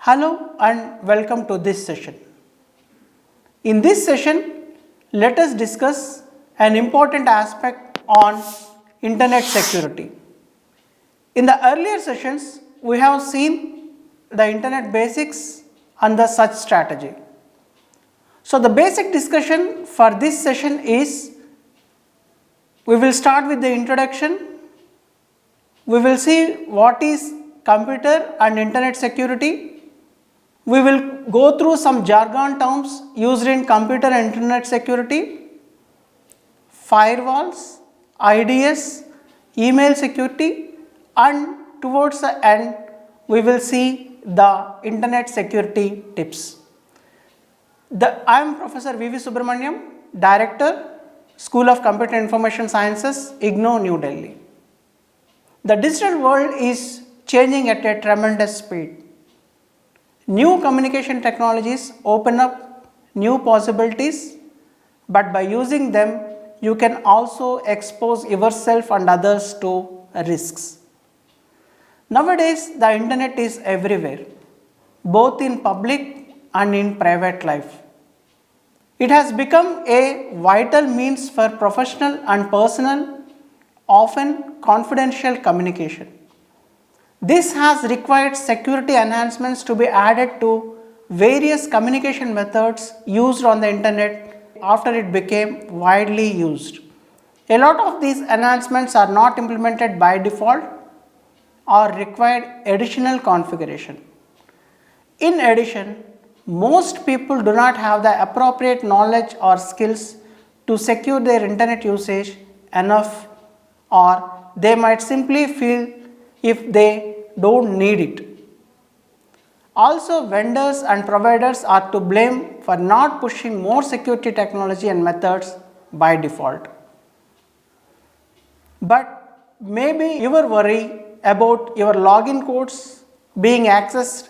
Hello and welcome to this session. In this session, let us discuss an important aspect on internet security. In the earlier sessions, we have seen the internet basics and the search strategy. So, the basic discussion for this session is we will start with the introduction. We will see what is computer and internet security. We will go through some jargon terms used in computer and internet security, firewalls, IDS, email security, and towards the end we will see the internet security tips. I am Professor V.V. Subramaniam, Director, School of Computer Information Sciences, IGNOU, New Delhi. The digital world is changing at a tremendous speed. New communication technologies open up new possibilities, but by using them, you can also expose yourself and others to risks. Nowadays, the internet is everywhere, both in public and in private life. It has become a vital means for professional and personal, often confidential communication. This has required security enhancements to be added to various communication methods used on the internet after it became widely used. A lot of these enhancements are not implemented by default or require additional configuration. In addition, most people do not have the appropriate knowledge or skills to secure their internet usage enough, or they might simply feel if they don't need it. Also, vendors and providers are to blame for not pushing more security technology and methods by default. But maybe you are worried about your login codes being accessed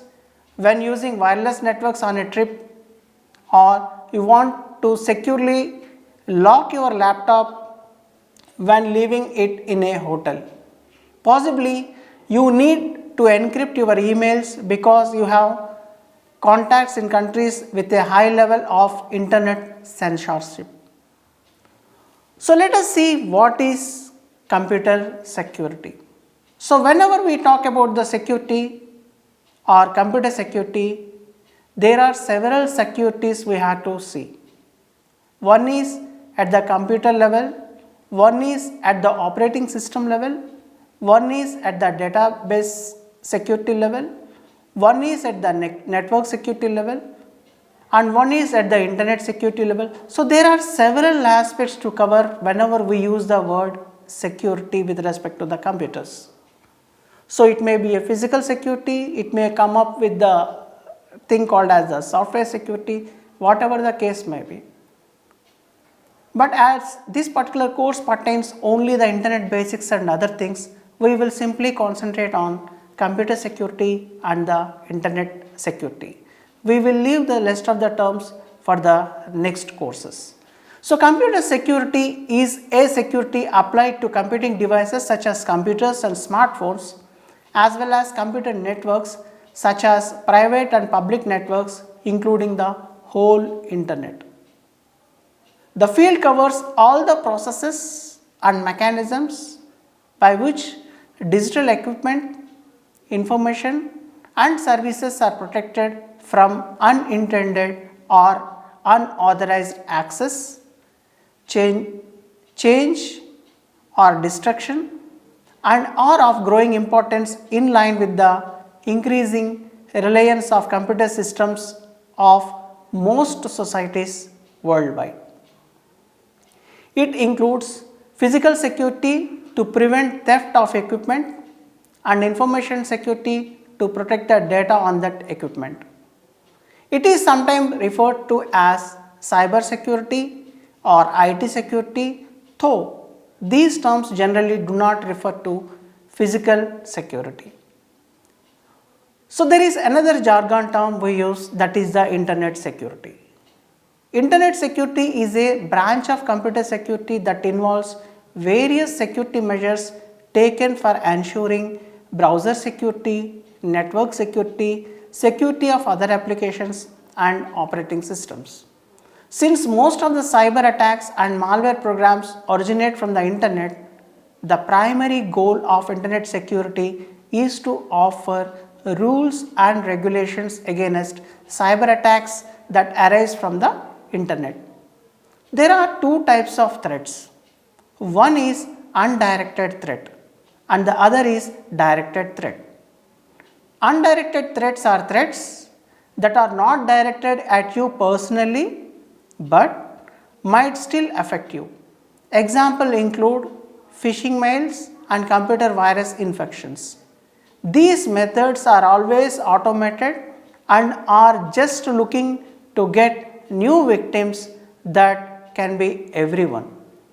when using wireless networks on a trip, or you want to securely lock your laptop when leaving it in a hotel. Possibly you need to encrypt your emails because you have contacts in countries with a high level of internet censorship. So let us see what is computer security. So whenever we talk about the security or computer security, there are several securities we have to see. One is at the computer level, one is at the operating system level, one is at the database security level, one is at the network security level, and one is at the internet security level. So there are several aspects to cover whenever we use the word security with respect to the computers. So it may be a physical security, it may come up with the thing called as the software security, whatever the case may be. But as this particular course pertains only the internet basics and other things, we will simply concentrate on computer security and the internet security. We will leave the rest of the terms for the next courses. So computer security is a security applied to computing devices such as computers and smartphones, as well as computer networks such as private and public networks, including the whole internet. The field covers all the processes and mechanisms by which digital equipment, information and services are protected from unintended or unauthorized access, change or destruction, and are of growing importance in line with the increasing reliance of computer systems of most societies worldwide. It includes physical security to prevent theft of equipment and information security to protect the data on that equipment. It is sometimes referred to as cyber security or IT security, though these terms generally do not refer to physical security. So there is another jargon term we use, that is the internet security. Internet security is a branch of computer security that involves various security measures taken for ensuring browser security, network security, security of other applications and operating systems. Since most of the cyber attacks and malware programs originate from the internet, the primary goal of internet security is to offer rules and regulations against cyber attacks that arise from the internet. There are two types of threats. One is undirected threat and the other is directed threat. Undirected threats are threats that are not directed at you personally but might still affect you. Examples include phishing mails and computer virus infections. These methods are always automated and are just looking to get new victims that can be everyone.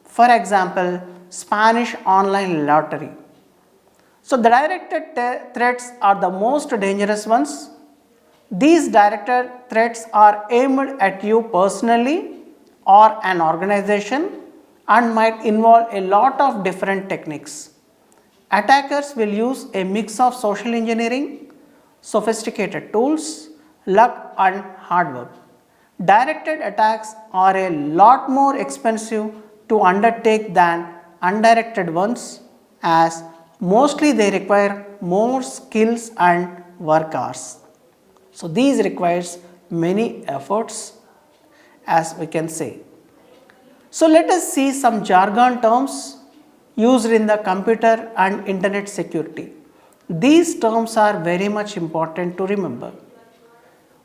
For example, Spanish online lottery. So the directed threats are the most dangerous ones. These directed threats are aimed at you personally or an organization and might involve a lot of different techniques. Attackers will use a mix of social engineering, sophisticated tools, luck and hard work. Directed attacks are a lot more expensive to undertake than undirected ones, as mostly they require more skills and work hours. So these requires many efforts, as we can say. So let us see some jargon terms used in the computer and internet security. These terms are very much important to remember.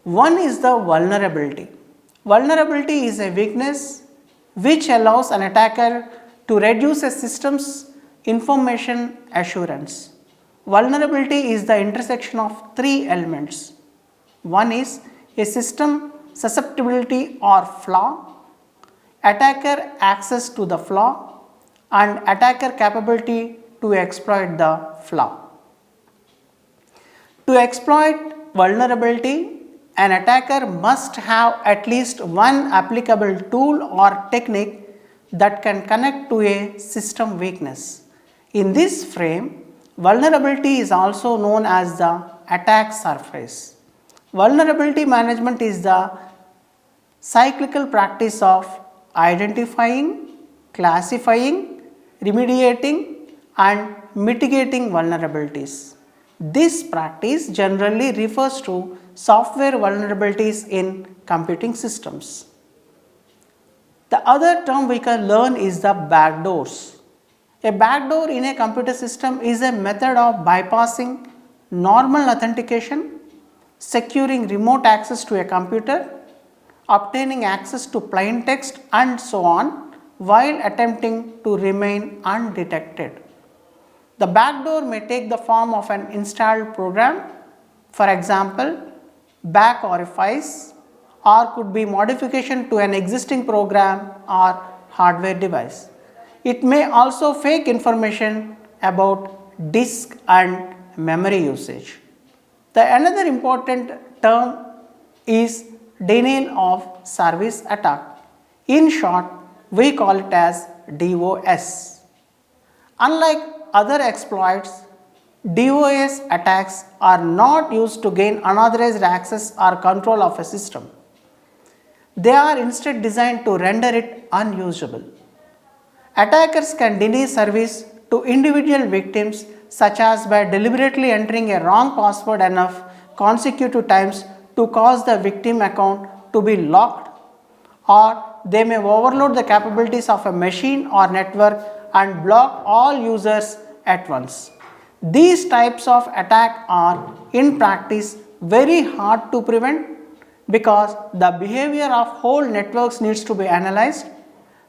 One is the vulnerability. Vulnerability is a weakness which allows an attacker to reduce a system's information assurance. Vulnerability is the intersection of three elements. One is a system susceptibility or flaw, attacker access to the flaw, and attacker capability to exploit the flaw. To exploit vulnerability, an attacker must have at least one applicable tool or technique that can connect to a system weakness. In this frame, vulnerability is also known as the attack surface. Vulnerability management is the cyclical practice of identifying, classifying, remediating and mitigating vulnerabilities. This practice generally refers to software vulnerabilities in computing systems. The other term we can learn is the backdoors. A backdoor in a computer system is a method of bypassing normal authentication, securing remote access to a computer, obtaining access to plain text and so on while attempting to remain undetected. The backdoor may take the form of an installed program, for example, back orifice, or could be modification to an existing program or hardware device. It may also fake information about disk and memory usage. The another important term is denial of service attack. In short, we call it as DOS. Unlike other exploits, DOS attacks are not used to gain unauthorized access or control of a system. They are instead designed to render it unusable. Attackers can deny service to individual victims, such as by deliberately entering a wrong password enough consecutive times to cause the victim account to be locked, or they may overload the capabilities of a machine or network and block all users at once. These types of attack are in practice very hard to prevent because the behavior of whole networks needs to be analyzed,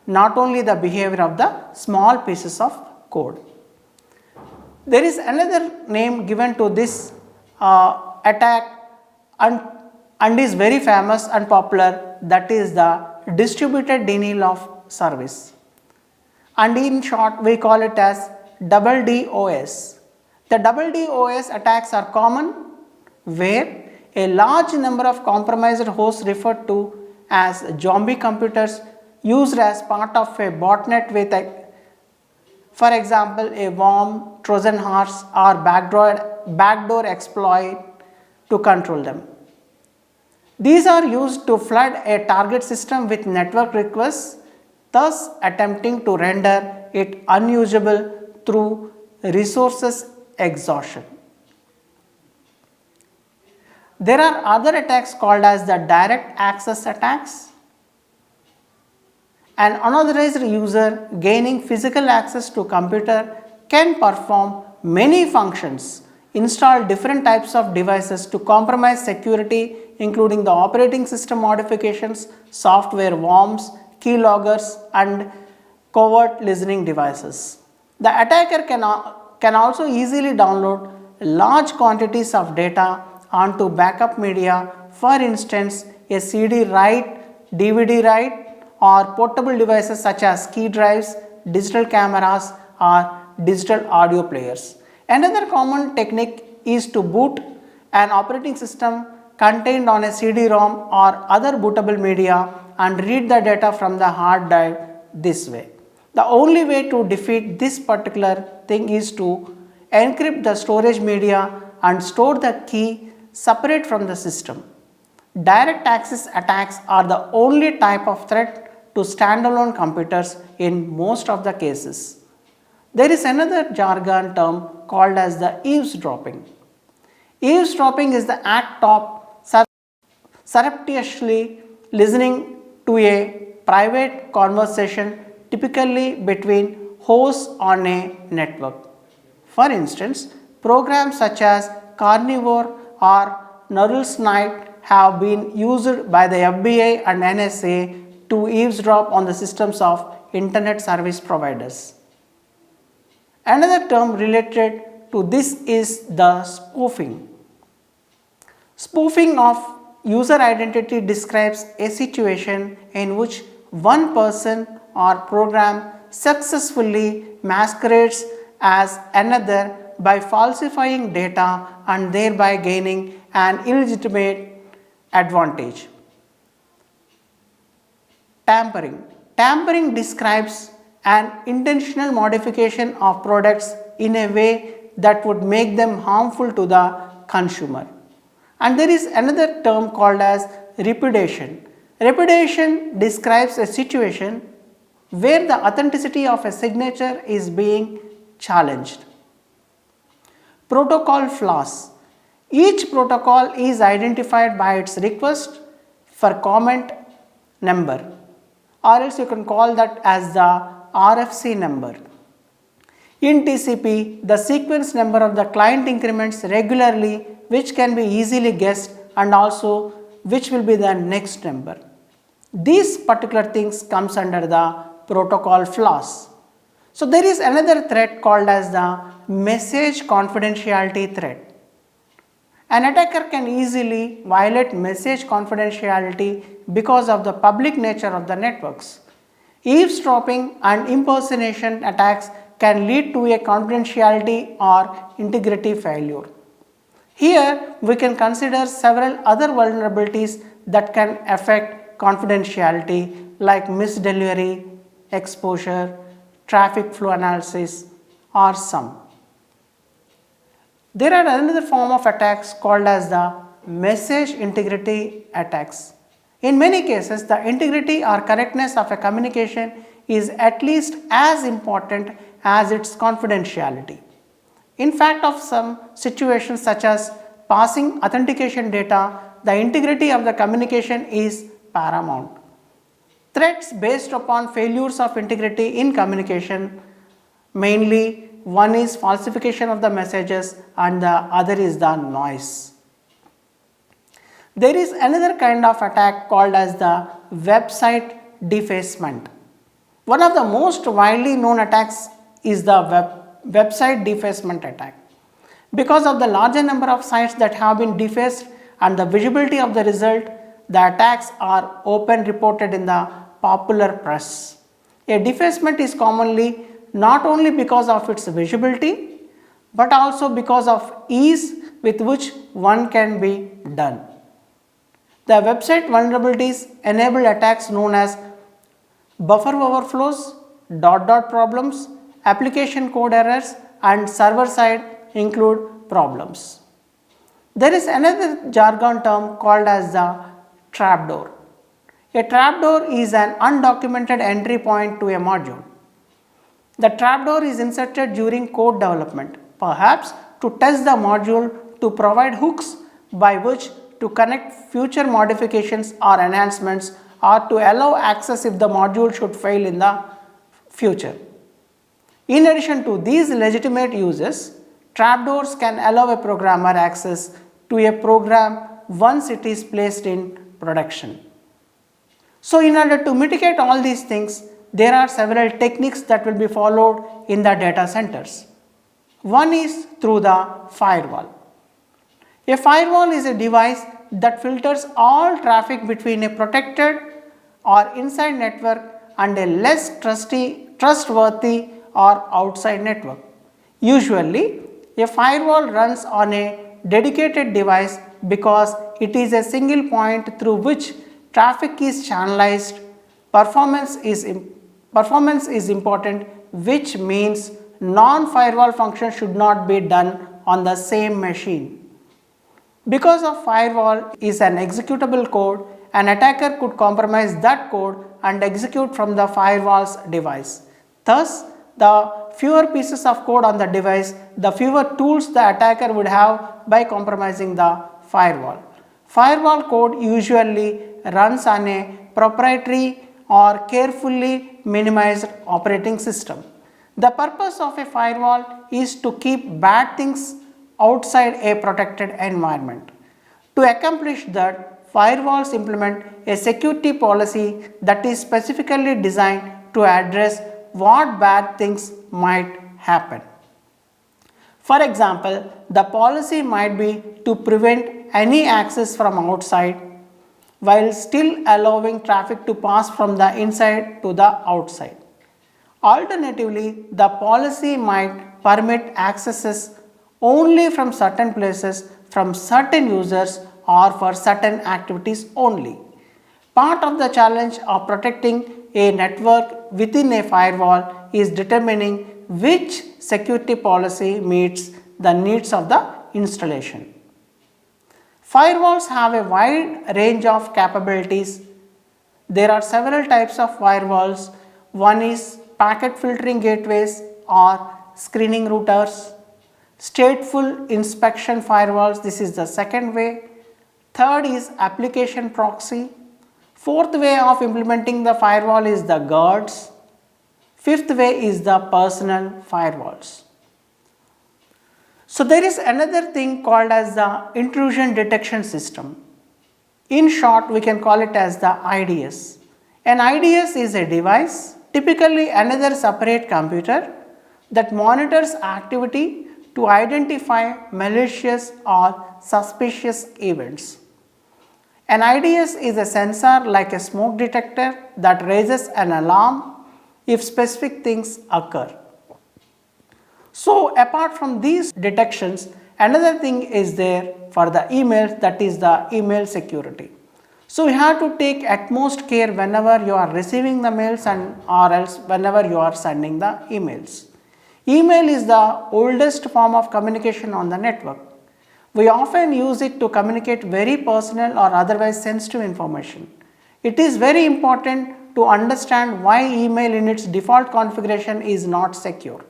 not only the behavior of the small pieces of code. There is another name given to this attack and is very famous and popular, that is the distributed denial of service, and in short we call it as double DOS. The double DOS attacks are common where a large number of compromised hosts referred to as zombie computers used as part of a botnet with for example a worm, Trojan horse or backdoor exploit to control them. These are used to flood a target system with network requests, thus attempting to render it unusable through resources exhaustion. There are other attacks called as the direct access attacks. An unauthorized user gaining physical access to a computer can perform many functions, install different types of devices to compromise security, including the operating system modifications, software worms, keyloggers, and covert listening devices. The attacker can also easily download large quantities of data onto backup media, for instance, a CD write, DVD write, or portable devices such as key drives, digital cameras, or digital audio players. Another common technique is to boot an operating system contained on a CD-ROM or other bootable media and read the data from the hard drive this way. The only way to defeat this particular thing is to encrypt the storage media and store the key separate from the system. Direct access attacks are the only type of threat to standalone computers in most of the cases. There is another jargon term called as the eavesdropping. Eavesdropping is the act of surreptitiously listening to a private conversation, typically between hosts on a network. For instance, programs such as Carnivore or Noodle's Night have been used by the FBI and NSA to eavesdrop on the systems of internet service providers. Another term related to this is the spoofing. Spoofing of user identity describes a situation in which one person or program successfully masquerades as another by falsifying data and thereby gaining an illegitimate advantage. Tampering. Tampering describes an intentional modification of products in a way that would make them harmful to the consumer. And there is another term called as repudiation. Repudiation describes a situation where the authenticity of a signature is being challenged. Protocol flaws. Each protocol is identified by its request for comment number, or else you can call that as the RFC number. In TCP, the sequence number of the client increments regularly, which can be easily guessed, and also which will be the next number. These particular things comes under the protocol flaws. So there is another threat called as the message confidentiality threat. An attacker can easily violate message confidentiality because of the public nature of the networks. Eavesdropping and impersonation attacks can lead to a confidentiality or integrity failure. Here we can consider several other vulnerabilities that can affect confidentiality, like misdelivery, exposure, traffic flow analysis, or some. There are another form of attacks called as the message integrity attacks. In many cases, the integrity or correctness of a communication is at least as important as its confidentiality. In fact, of some situations such as passing authentication data, the integrity of the communication is paramount. Threats based upon failures of integrity in communication, mainly one is falsification of the messages and the other is the noise. There is another kind of attack called as the website defacement. One of the most widely known attacks is the website defacement attack. Because of the larger number of sites that have been defaced and the visibility of the result, the attacks are often reported in the popular press. A defacement is commonly not only because of its visibility, but also because of ease with which one can be done. The website vulnerabilities enable attacks known as buffer overflows, dot problems, application code errors, and server side include problems. There is another jargon term called as the trapdoor. A trapdoor is an undocumented entry point to a module. The trapdoor is inserted during code development, perhaps to test the module, to provide hooks by which to connect future modifications or enhancements, or to allow access if the module should fail in the future. In addition to these legitimate uses, trapdoors can allow a programmer access to a program once it is placed in production. So, in order to mitigate all these things, there are several techniques that will be followed in the data centers. One is through the firewall. A firewall is a device that filters all traffic between a protected or inside network and a less trustworthy or outside network. Usually, a firewall runs on a dedicated device because it is a single point through which traffic is channelized. Performance is important, which means non-firewall function should not be done on the same machine. Because of firewall is an executable code, an attacker could compromise that code and execute from the firewall's device. Thus, the fewer pieces of code on the device, the fewer tools the attacker would have by compromising the firewall. Firewall code usually runs on a proprietary or carefully minimized operating system. The purpose of a firewall is to keep bad things outside a protected environment. To accomplish that, firewalls implement a security policy that is specifically designed to address what bad things might happen. For example, the policy might be to prevent any access from outside while still allowing traffic to pass from the inside to the outside. Alternatively, the policy might permit accesses only from certain places, from certain users, or for certain activities only. Part of the challenge of protecting a network within a firewall is determining which security policy meets the needs of the installation. Firewalls have a wide range of capabilities. There are several types of firewalls. One is packet filtering gateways or screening routers. Stateful inspection firewalls, this is the second way. Third is application proxy. Fourth way of implementing the firewall is the guards. Fifth way is the personal firewalls. So there is another thing called as the intrusion detection system. In short, we can call it as the IDS. An IDS is a device, typically another separate computer, that monitors activity to identify malicious or suspicious events. An IDS is a sensor like a smoke detector that raises an alarm if specific things occur. So apart from these detections, another thing is there for the emails, that is the email security. So you have to take utmost care whenever you are receiving the mails and or else whenever you are sending the emails. Email is the oldest form of communication on the network. We often use it to communicate very personal or otherwise sensitive information. It is very important to understand why email in its default configuration is not secure.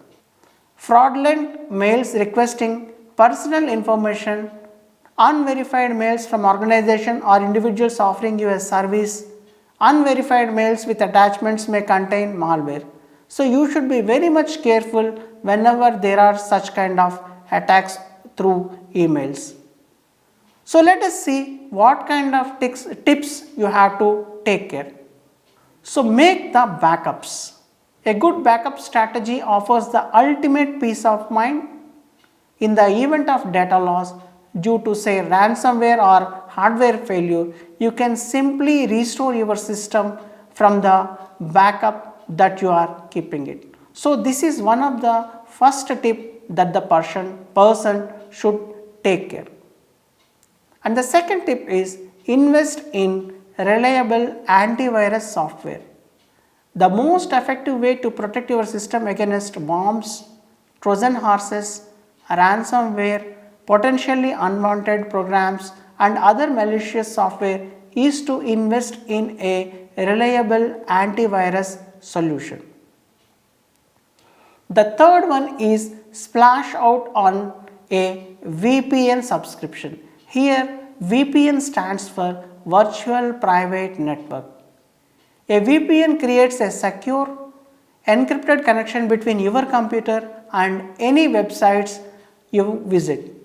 Fraudulent mails requesting personal information, unverified mails from organizations or individuals offering you a service, unverified mails with attachments may contain malware. So you should be very much careful whenever there are such kind of attacks through emails. So let us see what kind of tips you have to take care. So make the backups. A good backup strategy offers the ultimate peace of mind. In the event of data loss due to say ransomware or hardware failure, you can simply restore your system from the backup that you are keeping it. So this is one of the first tip that the person should take care. And the second tip is invest in reliable antivirus software. The most effective way to protect your system against bombs, Trojan horses, ransomware, potentially unwanted programs and other malicious software is to invest in a reliable antivirus solution. The third one is splash out on a VPN subscription. Here VPN stands for Virtual Private Network. A VPN creates a secure encrypted connection between your computer and any websites you visit.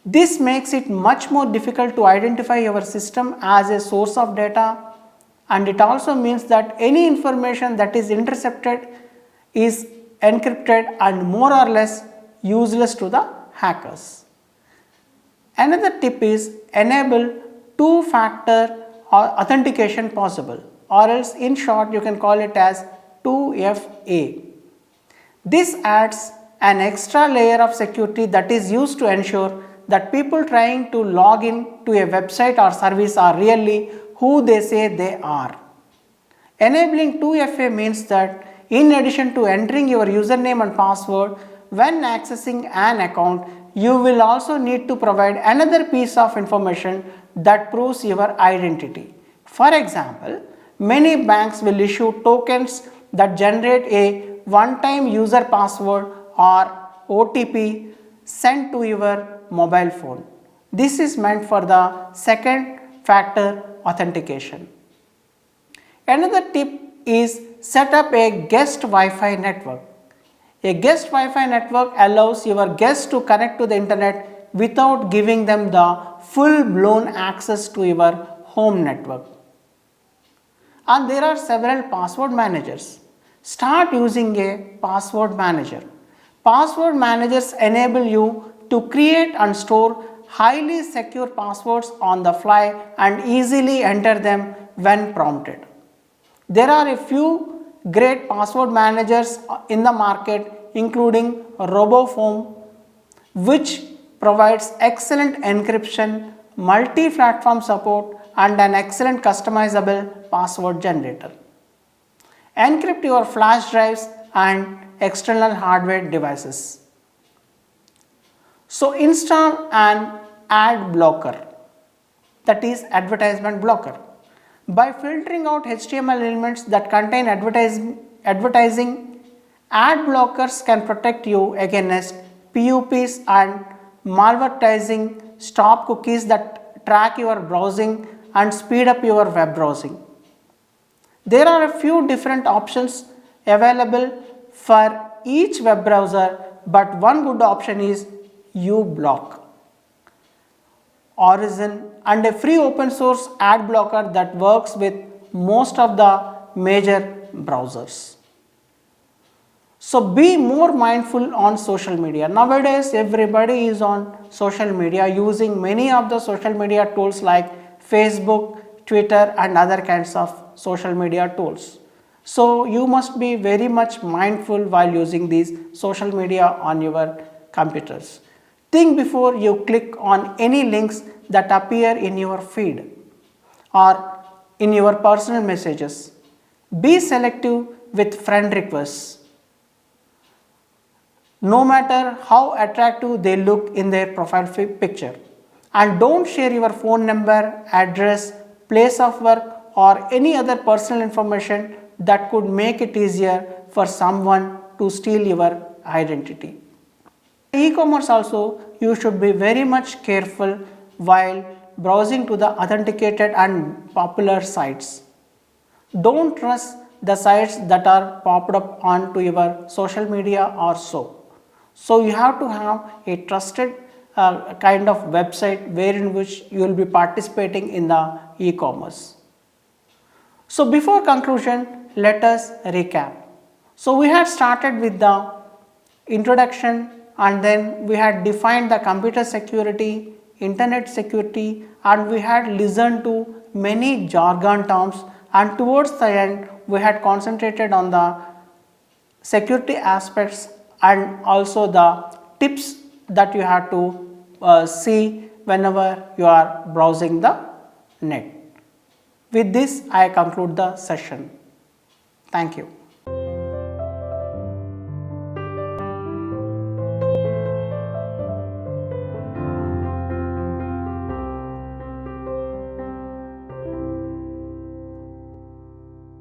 This makes it much more difficult to identify your system as a source of data, and it also means that any information that is intercepted is encrypted and more or less useless to the hackers. Another tip is enable two-factor authentication possible, or else in short you can call it as 2FA. This adds an extra layer of security that is used to ensure that people trying to log in to a website or service are really who they say they are. Enabling 2FA means that in addition to entering your username and password when accessing an account, you will also need to provide another piece of information that proves your identity. For example, many banks will issue tokens that generate a one-time user password or OTP sent to your mobile phone. This is meant for the second factor authentication. Another tip is set up a guest Wi-Fi network. A guest Wi-Fi network allows your guests to connect to the internet without giving them the full-blown access to your home network. And there are several password managers. Start using a password manager. Password managers enable you to create and store highly secure passwords on the fly and easily enter them when prompted. There are a few great password managers in the market, including RoboForm, which provides excellent encryption, multi-platform support, and an excellent customizable password generator. Encrypt your flash drives and external hardware devices. So install an ad blocker, that is advertisement blocker. By filtering out HTML elements that contain advertising, ad blockers can protect you against PUPs and malvertising, stop cookies that track your browsing and speed up your web browsing. There are a few different options available for each web browser, but one good option is uBlock, Origin, and a free open source ad blocker that works with most of the major browsers. So be more mindful on social media. Nowadays everybody is on social media using many of the social media tools like Facebook, Twitter and other kinds of social media tools. So you must be very much mindful while using these social media on your computers. Think before you click on any links that appear in your feed or in your personal messages. Be selective with friend requests, no matter how attractive they look in their profile picture. And don't share your phone number, address, place of work or any other personal information that could make it easier for someone to steal your identity. E-commerce also, you should be very much careful while browsing to the authenticated and popular sites. Don't trust the sites that are popped up onto your social media or so. So you have to have a trusted kind of website wherein which you will be participating in the e-commerce. So before conclusion, let us recap. So we had started with the introduction and then we had defined the computer security, internet security, and we had listened to many jargon terms, and towards the end we had concentrated on the security aspects and also the tips that you have to see whenever you are browsing the net. With this I conclude the session. Thank you.